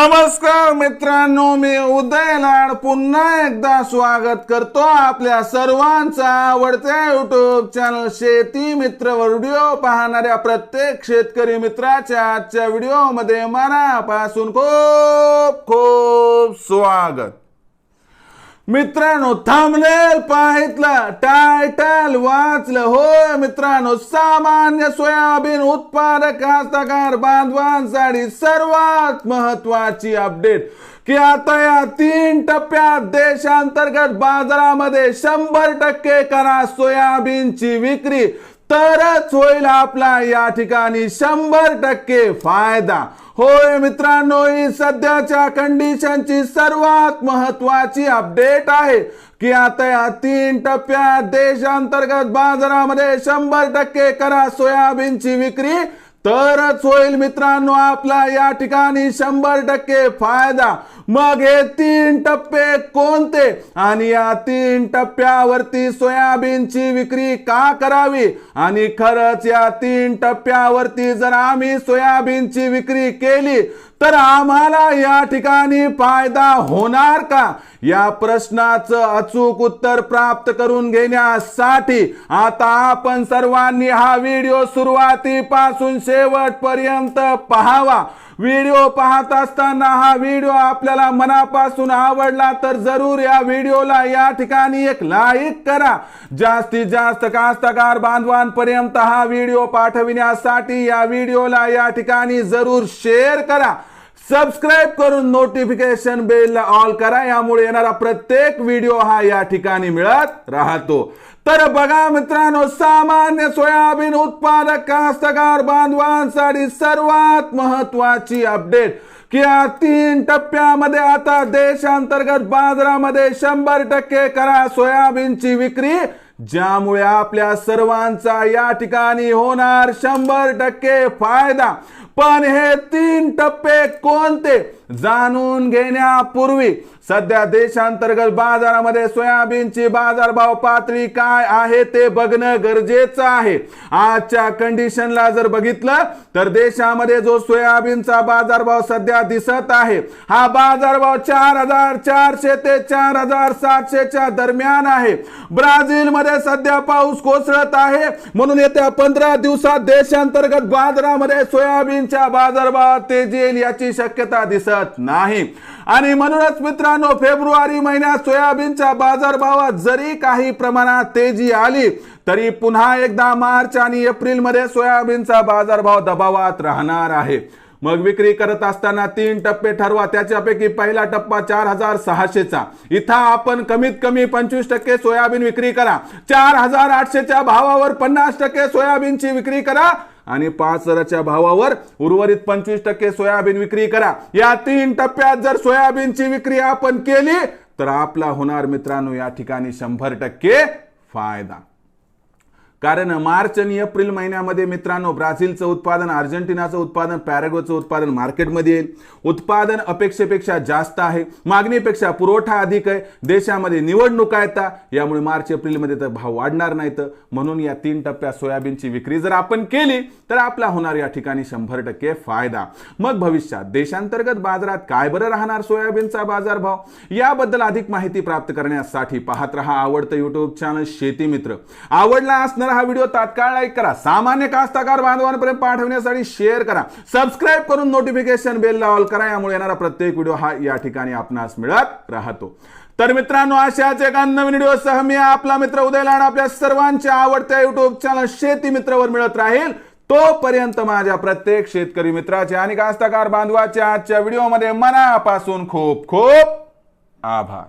नमस्कार मित्रांनो, मी उदय लाड पुन्हा एकदा स्वागत करतो आपल्या सर्वांचा आवडत्या युट्यूब चॅनल शेती मित्र व्हिडिओ पाहणाऱ्या प्रत्येक शेतकरी मित्राच्या आजच्या व्हिडिओमध्ये मनापासून खूप खूप स्वागत। मित्रांनो, थंबनेल पाहितलं, टायटल वाचलं, होय मित्रांनो, सामान्य सोयाबीन उत्पादक कास्तकार बांधवांसाठी सर्वात महत्वाची अपडेट की आता या 3 टप्प्यात देशांतर्गत बाजारामध्ये 100% करा सोयाबीनची विक्री, तरच होईल आपला या ठिकाणी 100% फायदा। होय मित्रांनो, ही सध्याच्या कंडिशनची सर्वात महत्वाची अपडेट आहे की आता या 3 टप्प्यात देशांतर्गत बाजारामध्ये 100% करा सोयाबीनची विक्री, तरच होईल मित्रांनो आपला या ठिकाणी 100% फायदा। मग हे 3 टप्पे कोणते आणि या 3 टप्प्यावरती सोयाबीनची विक्री का करावी आणि खरच या 3 टप्प्यावरती जर आम्ही सोयाबीनची विक्री केली तर आम्हाला या ठिकाणी फायदा होणार का, या प्रश्नाचं अचूक उत्तर प्राप्त करून घेण्यासाठी आता आपण सर्वांनी हा व्हिडिओ सुरुवातीपासून शेवटपर्यंत पाहावा। व्हिडिओ पाहत असताना हा व्हिडिओ आपल्याला मनापासून आवडला तर जरूर या व्हिडिओला या ठिकाणी एक लाईक करा। जास्तीत जास्त कास्तकार बांधवांपर्यंत हा व्हिडिओ पाठविण्यासाठी या व्हिडिओला या ठिकाणी जरूर शेअर करा। सबस्क्राइब करून नोटिफिकेशन बेल ऑल करा, यामुळे येणारा प्रत्येक व्हिडिओ हा या ठिकाणी मिळत राहतो। तर बघा मित्रांनो, सामान्य सोयाबीन उत्पादक कास्तकार बांधवांसाठी सर्वात महत्वाची अपडेट की या 3 टप्प्यामध्ये आता देशांतर्गत बाजारामध्ये 100% करा सोयाबीनची विक्री, ज्यामुळे आपल्या सर्वांचा या ठिकाणी होणार 100% फायदा। पण हे 3 टप्पे कोणते जाणून घेण्यापूर्वी सध्या देशांतर्गत बाजारामध्ये सोयाबीनची बाजारभाव पातळी काय आहे ते बघणं गरजेचं आहे। आजच्या कंडिशनला जर बघितलं तर देशामध्ये जो सोयाबीनचा बाजारभाव सध्या दिसत आहे हा बाजारभाव 4400 ते 4700 च्या दरम्यान आहे। ब्राझील मध्ये सध्या पाऊस कोसळत आहे, म्हणून येत्या 15 दिवसात देशांतर्गत बाजारामध्ये सोयाबीनच्या बाजारभावात तेजी येईल याची शक्यता दिसत नाही। आणि म्हणूनच मित्रांनो, फेब्रुवारी महिन्यात सोयाबीनच्या बाजारभावात जरी काही प्रमाणात तेजी आली तरी पुन्हा एकदा मार्च आणि एप्रिल मध्ये सोयाबीनचा बाजारभाव दबावात राहणार आहे। मग विक्री करत असताना 3 टप्पे ठरवा, त्याच्यापैकी पहिला टप्पा 4600 चा, इथं आपण कमीत कमी 25% सोयाबीन विक्री करा। 4800 च्या भावावर 50% सोयाबीनची विक्री करा आणि 5000च्या भावावर उर्वरित 25% सोयाबीन विक्री करा। या 3 टप्प्यात जर सोयाबीनची विक्री आपण केली तर आपला होणार मित्रांनो या ठिकाणी 100% फायदा। कारण मार्च आणि एप्रिल महिन्यामध्ये मित्रांनो ब्राझीलचं उत्पादन, अर्जेंटिनाचं उत्पादन, पॅराग्वेचं उत्पादन मार्केटमध्ये येईल। उत्पादन अपेक्षेपेक्षा जास्त आहे, मागणीपेक्षा पुरवठा अधिक आहे, देशामध्ये निवडणुका येतात, यामुळे मार्च एप्रिल मध्ये तर भाव वाढणार नाहीत। म्हणून या 3 टप्प्यात सोयाबीनची विक्री जर आपण केली तर आपला होणार या ठिकाणी 100% फायदा। मग भविष्यात देशांतर्गत बाजारात काय बरं राहणार सोयाबीनचा बाजारभाव, याबद्दल अधिक माहिती प्राप्त करण्यासाठी पाहत रहा आवडतं युट्यूब चॅनल शेती मित्र। आवडला असणार हा व्हिडिओ तात्काळ लाईक करा, सामान्य कास्तकार बांधवांपर्यंत पाठवण्यासाठी शेअर करा, सबस्क्राइब करून नोटिफिकेशन बेल ऑल करा, यामुळे येणारा प्रत्येक व्हिडिओ हा या ठिकाणी आपणास मिळत राहतो। तर मित्रांनो, अशाच एका नवीन व्हिडिओसह मी आपला मित्र उदय लाड आपल्या सर्वांच्या आवडत्या युट्यूब चॅनल शेती मित्रवर मिळत राहील। तोपर्यंत माझ्या प्रत्येक शेतकरी मित्राचे आणि कास्तकार बांधवाच्या आजच्या व्हिडिओमध्ये मनापासून खूप खूप आभार।